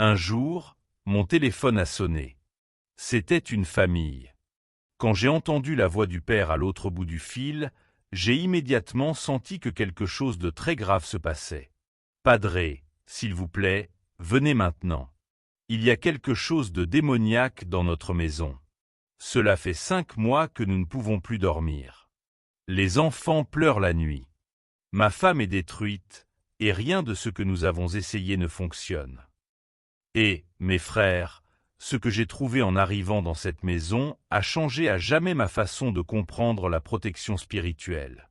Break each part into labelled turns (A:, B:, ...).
A: Un jour, mon téléphone a sonné. C'était une famille. Quand j'ai entendu la voix du père à l'autre bout du fil, j'ai immédiatement senti que quelque chose de très grave se passait. « Padré, s'il vous plaît, venez maintenant. Il y a quelque chose de démoniaque dans notre maison. Cela fait 5 mois que nous ne pouvons plus dormir. Les enfants pleurent la nuit. Ma femme est détruite, et rien de ce que nous avons essayé ne fonctionne. Et, mes frères, ce que j'ai trouvé en arrivant dans cette maison a changé à jamais ma façon de comprendre la protection spirituelle.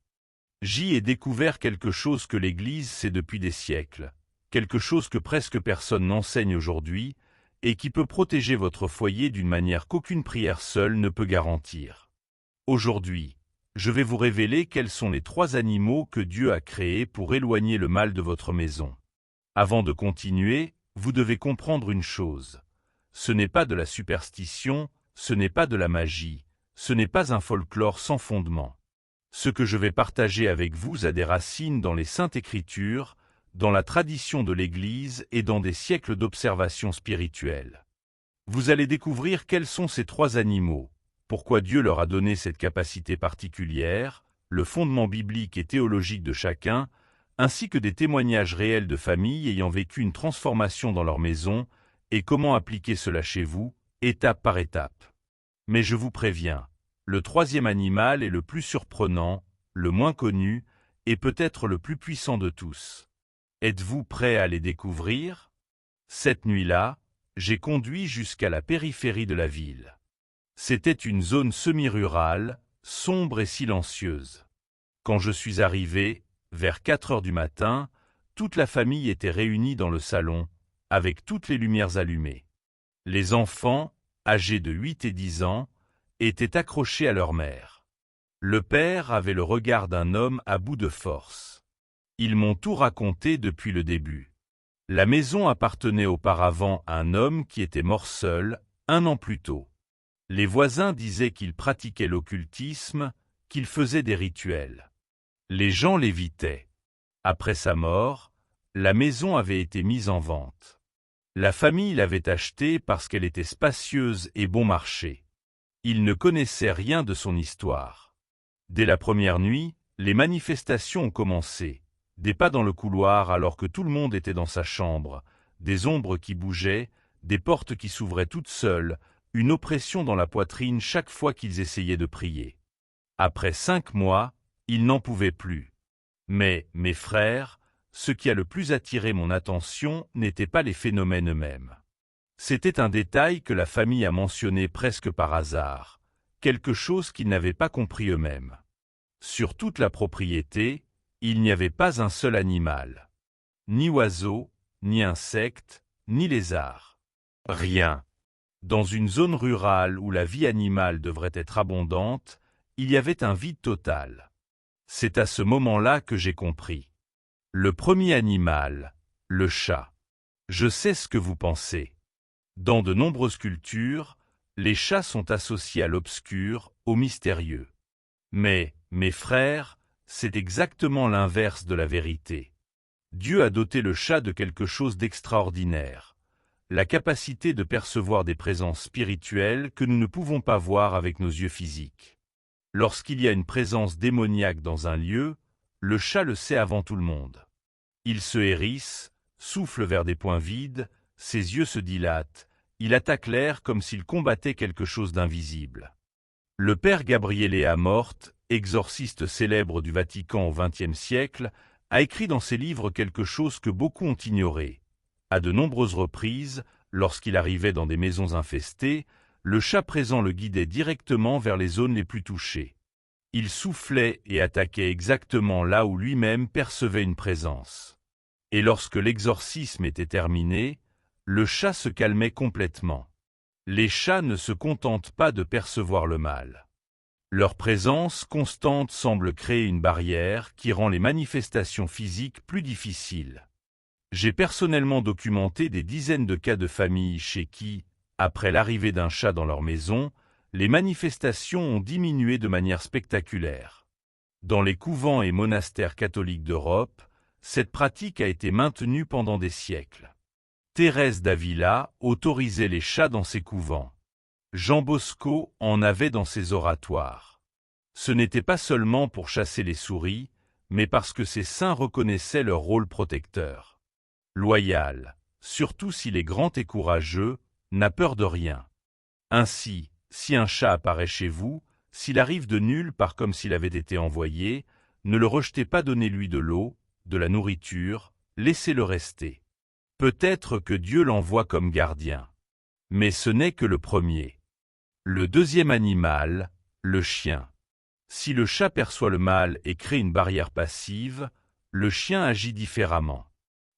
A: J'y ai découvert quelque chose que l'Église sait depuis des siècles, quelque chose que presque personne n'enseigne aujourd'hui, et qui peut protéger votre foyer d'une manière qu'aucune prière seule ne peut garantir. Aujourd'hui, je vais vous révéler quels sont les 3 animaux que Dieu a créés pour éloigner le mal de votre maison. Avant de continuer, vous devez comprendre une chose. Ce n'est pas de la superstition, ce n'est pas de la magie, ce n'est pas un folklore sans fondement. Ce que je vais partager avec vous a des racines dans les Saintes Écritures, dans la tradition de l'Église et dans des siècles d'observation spirituelle. Vous allez découvrir quels sont ces 3 animaux, pourquoi Dieu leur a donné cette capacité particulière, le fondement biblique et théologique de chacun, ainsi que des témoignages réels de familles ayant vécu une transformation dans leur maison, et comment appliquer cela chez vous, étape par étape. Mais je vous préviens, le 3e animal est le plus surprenant, le moins connu, et peut-être le plus puissant de tous. Êtes-vous prêts à les découvrir? Cette nuit-là, j'ai conduit jusqu'à la périphérie de la ville. C'était une zone semi-rurale, sombre et silencieuse. Quand je suis arrivé, vers 4 heures du matin, toute la famille était réunie dans le salon, avec toutes les lumières allumées. Les enfants, âgés de 8 et 10 ans, étaient accrochés à leur mère. Le père avait le regard d'un homme à bout de force. Ils m'ont tout raconté depuis le début. La maison appartenait auparavant à un homme qui était mort seul, 1 an plus tôt. Les voisins disaient qu'il pratiquait l'occultisme, qu'il faisait des rituels. Les gens l'évitaient. Après sa mort, la maison avait été mise en vente. La famille l'avait achetée parce qu'elle était spacieuse et bon marché. Ils ne connaissaient rien de son histoire. Dès la première nuit, les manifestations ont commencé. Des pas dans le couloir alors que tout le monde était dans sa chambre, des ombres qui bougeaient, des portes qui s'ouvraient toutes seules, une oppression dans la poitrine chaque fois qu'ils essayaient de prier. Après 5 mois, ils n'en pouvaient plus. Mais, mes frères, ce qui a le plus attiré mon attention n'était pas les phénomènes eux-mêmes. C'était un détail que la famille a mentionné presque par hasard, quelque chose qu'ils n'avaient pas compris eux-mêmes. Sur toute la propriété, il n'y avait pas un seul animal. Ni oiseau, ni insecte, ni lézard. Rien. Dans une zone rurale où la vie animale devrait être abondante, il y avait un vide total. C'est à ce moment-là que j'ai compris. Le premier animal, le chat. Je sais ce que vous pensez. Dans de nombreuses cultures, les chats sont associés à l'obscur, au mystérieux. Mais, mes frères, c'est exactement l'inverse de la vérité. Dieu a doté le chat de quelque chose d'extraordinaire, la capacité de percevoir des présences spirituelles que nous ne pouvons pas voir avec nos yeux physiques. Lorsqu'il y a une présence démoniaque dans un lieu, le chat le sait avant tout le monde. Il se hérisse, souffle vers des points vides, ses yeux se dilatent, il attaque l'air comme s'il combattait quelque chose d'invisible. Le père Gabriele Amort, exorciste célèbre du Vatican au XXe siècle, a écrit dans ses livres quelque chose que beaucoup ont ignoré. À de nombreuses reprises, lorsqu'il arrivait dans des maisons infestées, le chat présent le guidait directement vers les zones les plus touchées. Il soufflait et attaquait exactement là où lui-même percevait une présence. Et lorsque l'exorcisme était terminé, le chat se calmait complètement. Les chats ne se contentent pas de percevoir le mal. Leur présence constante semble créer une barrière qui rend les manifestations physiques plus difficiles. J'ai personnellement documenté des dizaines de cas de familles chez qui, après l'arrivée d'un chat dans leur maison, les manifestations ont diminué de manière spectaculaire. Dans les couvents et monastères catholiques d'Europe, cette pratique a été maintenue pendant des siècles. Thérèse d'Avila autorisait les chats dans ses couvents. Jean Bosco en avait dans ses oratoires. Ce n'était pas seulement pour chasser les souris, mais parce que ces saints reconnaissaient leur rôle protecteur. Loyal, surtout s'il est grand et courageux, n'a peur de rien. Ainsi, si un chat apparaît chez vous, s'il arrive de nulle part comme s'il avait été envoyé, ne le rejetez pas, donnez-lui de l'eau, de la nourriture, laissez-le rester. Peut-être que Dieu l'envoie comme gardien. Mais ce n'est que le premier. Le deuxième animal, le chien. Si le chat perçoit le mal et crée une barrière passive, le chien agit différemment.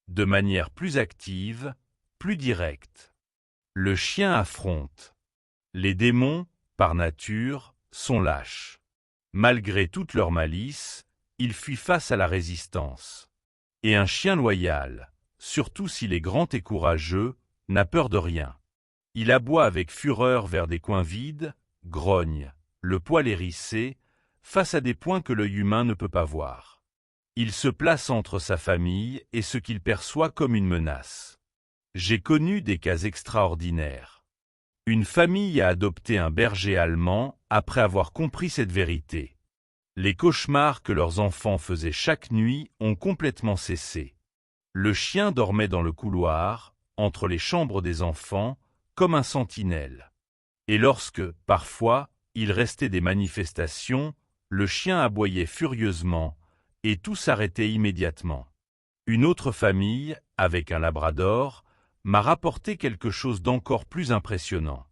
A: De manière plus active, plus directe. Le chien affronte. Les démons, par nature, sont lâches. Malgré toute leur malice, ils fuient face à la résistance. Et un chien loyal, surtout s'il est grand et courageux, n'a peur de rien. Il aboie avec fureur vers des coins vides, grogne, le poil hérissé, face à des points que l'œil humain ne peut pas voir. Il se place entre sa famille et ce qu'il perçoit comme une menace. J'ai connu des cas extraordinaires. Une famille a adopté un berger allemand après avoir compris cette vérité. Les cauchemars que leurs enfants faisaient chaque nuit ont complètement cessé. Le chien dormait dans le couloir, entre les chambres des enfants, comme un sentinelle. Et lorsque, parfois, il restait des manifestations, le chien aboyait furieusement, et tout s'arrêtait immédiatement. Une autre famille, avec un labrador, m'a rapporté quelque chose d'encore plus impressionnant.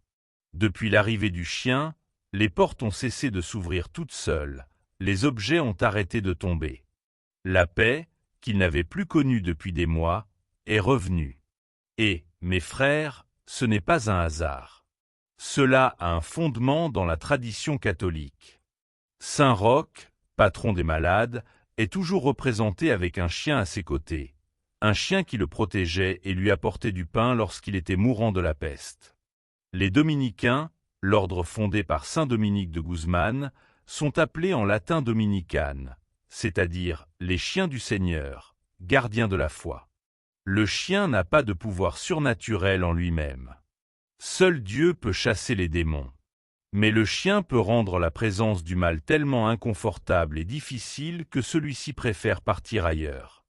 A: Depuis l'arrivée du chien, les portes ont cessé de s'ouvrir toutes seules, les objets ont arrêté de tomber. La paix, qu'il n'avait plus connue depuis des mois, est revenue. Et, mes frères, ce n'est pas un hasard. Cela a un fondement dans la tradition catholique. Saint Roch, patron des malades, est toujours représenté avec un chien à ses côtés. Un chien qui le protégeait et lui apportait du pain lorsqu'il était mourant de la peste. Les dominicains, l'ordre fondé par saint Dominique de Guzman, sont appelés en latin dominicanes, c'est-à-dire les chiens du Seigneur, gardiens de la foi. Le chien n'a pas de pouvoir surnaturel en lui-même. Seul Dieu peut chasser les démons. Mais le chien peut rendre la présence du mal tellement inconfortable et difficile que celui-ci préfère partir ailleurs.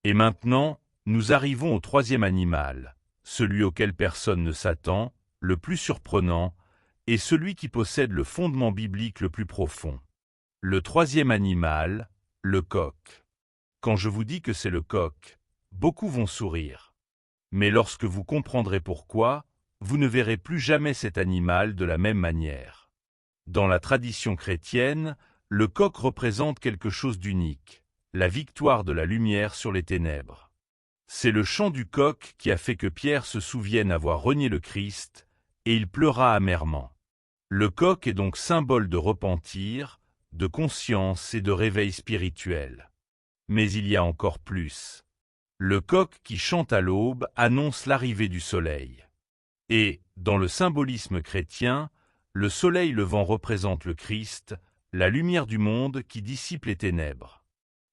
A: Et maintenant, nous arrivons au troisième animal, celui auquel personne ne s'attend, le plus surprenant, et celui qui possède le fondement biblique le plus profond. Le troisième animal, le coq. Quand je vous dis que c'est le coq, beaucoup vont sourire. Mais lorsque vous comprendrez pourquoi, vous ne verrez plus jamais cet animal de la même manière. Dans la tradition chrétienne, le coq représente quelque chose d'unique, la victoire de la lumière sur les ténèbres. C'est le chant du coq qui a fait que Pierre se souvienne avoir renié le Christ, et il pleura amèrement. Le coq est donc symbole de repentir, de conscience et de réveil spirituel. Mais il y a encore plus. Le coq qui chante à l'aube annonce l'arrivée du soleil. Et, dans le symbolisme chrétien, le soleil levant représente le Christ, la lumière du monde qui dissipe les ténèbres.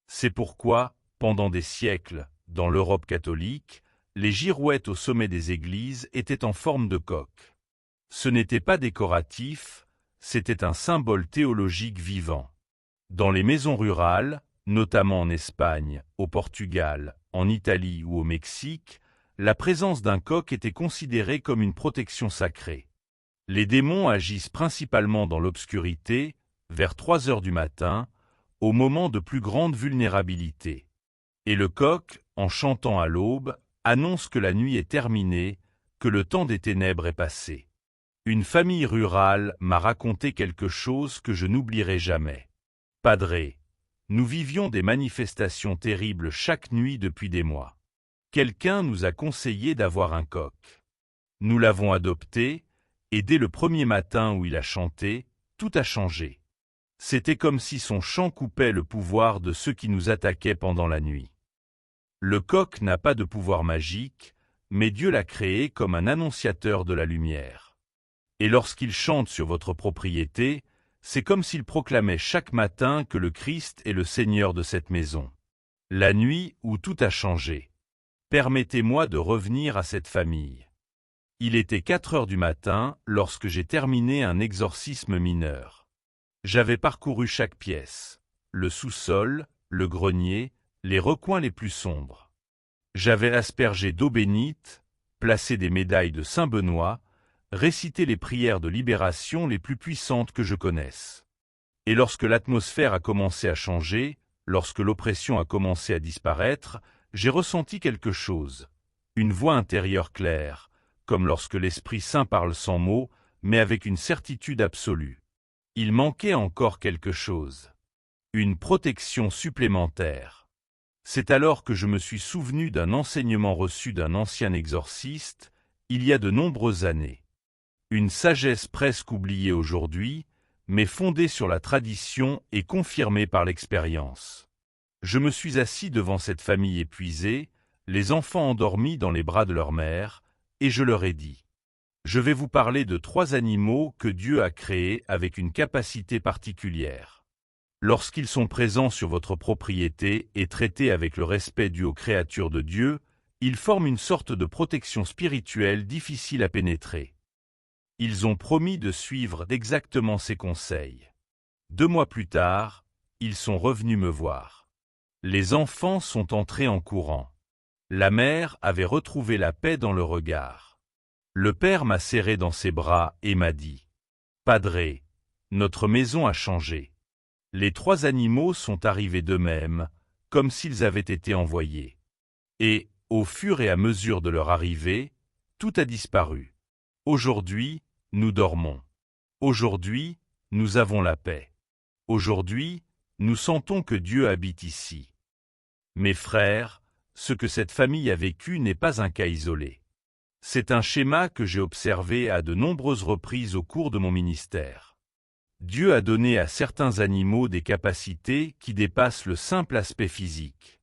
A: C'est pourquoi, pendant des siècles, dans l'Europe catholique, les girouettes au sommet des églises étaient en forme de coq. Ce n'était pas décoratif, c'était un symbole théologique vivant. Dans les maisons rurales, notamment en Espagne, au Portugal, en Italie ou au Mexique, la présence d'un coq était considérée comme une protection sacrée. Les démons agissent principalement dans l'obscurité, vers 3 heures du matin, au moment de plus grande vulnérabilité. Et le coq, en chantant à l'aube, annonce que la nuit est terminée, que le temps des ténèbres est passé. Une famille rurale m'a raconté quelque chose que je n'oublierai jamais. Padre, nous vivions des manifestations terribles chaque nuit depuis des mois. Quelqu'un nous a conseillé d'avoir un coq. Nous l'avons adopté, et dès le premier matin où il a chanté, tout a changé. C'était comme si son chant coupait le pouvoir de ceux qui nous attaquaient pendant la nuit. Le coq n'a pas de pouvoir magique, mais Dieu l'a créé comme un annonciateur de la lumière. Et lorsqu'il chante sur votre propriété, c'est comme s'il proclamait chaque matin que le Christ est le Seigneur de cette maison. La nuit où tout a changé. Permettez-moi de revenir à cette famille. Il était 4 heures du matin lorsque j'ai terminé un exorcisme mineur. J'avais parcouru chaque pièce, le sous-sol, le grenier, les recoins les plus sombres. J'avais aspergé d'eau bénite, placé des médailles de Saint-Benoît, récité les prières de libération les plus puissantes que je connaisse. Et lorsque l'atmosphère a commencé à changer, lorsque l'oppression a commencé à disparaître, j'ai ressenti quelque chose, une voix intérieure claire, comme lorsque l'Esprit Saint parle sans mots, mais avec une certitude absolue. Il manquait encore quelque chose. Une protection supplémentaire. C'est alors que je me suis souvenu d'un enseignement reçu d'un ancien exorciste, il y a de nombreuses années. Une sagesse presque oubliée aujourd'hui, mais fondée sur la tradition et confirmée par l'expérience. Je me suis assis devant cette famille épuisée, les enfants endormis dans les bras de leur mère, et je leur ai dit : je vais vous parler de 3 animaux que Dieu a créés avec une capacité particulière. Lorsqu'ils sont présents sur votre propriété et traités avec le respect dû aux créatures de Dieu, ils forment une sorte de protection spirituelle difficile à pénétrer. Ils ont promis de suivre exactement ces conseils. 2 mois plus tard, ils sont revenus me voir. Les enfants sont entrés en courant. La mère avait retrouvé la paix dans le regard. Le père m'a serré dans ses bras et m'a dit : Padre, notre maison a changé. Les 3 animaux sont arrivés d'eux-mêmes, comme s'ils avaient été envoyés. Et, au fur et à mesure de leur arrivée, tout a disparu. Aujourd'hui, nous dormons. Aujourd'hui, nous avons la paix. Aujourd'hui, nous sentons que Dieu habite ici. Mes frères, ce que cette famille a vécu n'est pas un cas isolé. C'est un schéma que j'ai observé à de nombreuses reprises au cours de mon ministère. Dieu a donné à certains animaux des capacités qui dépassent le simple aspect physique.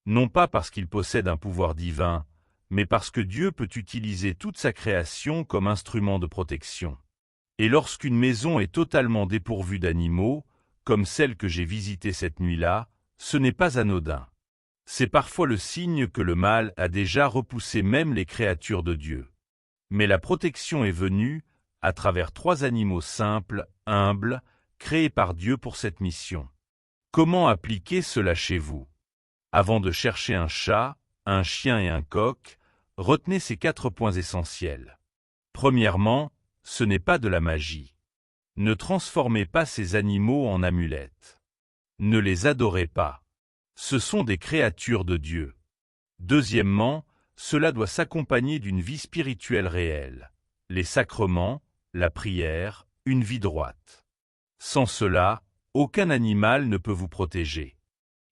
A: Non pas parce qu'ils possèdent un pouvoir divin, mais parce que Dieu peut utiliser toute sa création comme instrument de protection. Et lorsqu'une maison est totalement dépourvue d'animaux, comme celle que j'ai visitée cette nuit-là, ce n'est pas anodin. C'est parfois le signe que le mal a déjà repoussé même les créatures de Dieu. Mais la protection est venue à travers 3 animaux simples, humbles, créés par Dieu pour cette mission. Comment appliquer cela chez vous ? Avant de chercher un chat, un chien et un coq, retenez ces 4 points essentiels. Premièrement, ce n'est pas de la magie. Ne transformez pas ces animaux en amulettes. Ne les adorez pas. Ce sont des créatures de Dieu. Deuxièmement, cela doit s'accompagner d'une vie spirituelle réelle. Les sacrements, la prière, une vie droite. Sans cela, aucun animal ne peut vous protéger.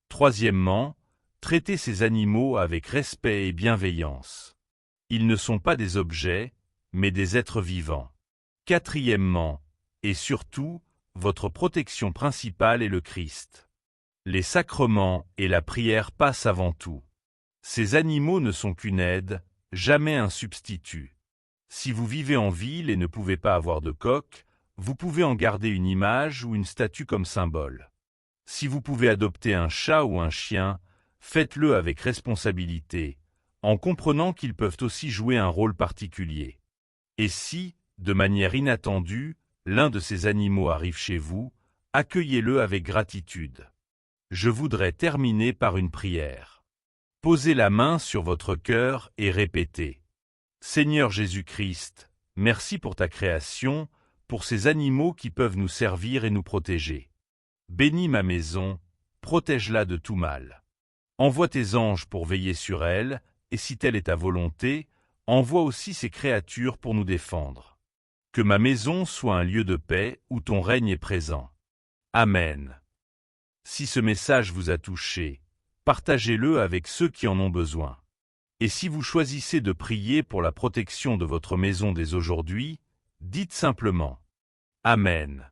A: Troisièmement, traitez ces animaux avec respect et bienveillance. Ils ne sont pas des objets, mais des êtres vivants. Quatrièmement, et surtout, votre protection principale est le Christ. Les sacrements et la prière passent avant tout. Ces animaux ne sont qu'une aide, jamais un substitut. Si vous vivez en ville et ne pouvez pas avoir de coq, vous pouvez en garder une image ou une statue comme symbole. Si vous pouvez adopter un chat ou un chien, faites-le avec responsabilité, en comprenant qu'ils peuvent aussi jouer un rôle particulier. Et si, de manière inattendue, l'un de ces animaux arrive chez vous, accueillez-le avec gratitude. Je voudrais terminer par une prière. Posez la main sur votre cœur et répétez : Seigneur Jésus-Christ, merci pour ta création, pour ces animaux qui peuvent nous servir et nous protéger. Bénis ma maison, protège-la de tout mal. Envoie tes anges pour veiller sur elle, et si telle est ta volonté, envoie aussi ces créatures pour nous défendre. Que ma maison soit un lieu de paix où ton règne est présent. Amen. Si ce message vous a touché, partagez-le avec ceux qui en ont besoin. Et si vous choisissez de prier pour la protection de votre maison dès aujourd'hui, dites simplement : Amen.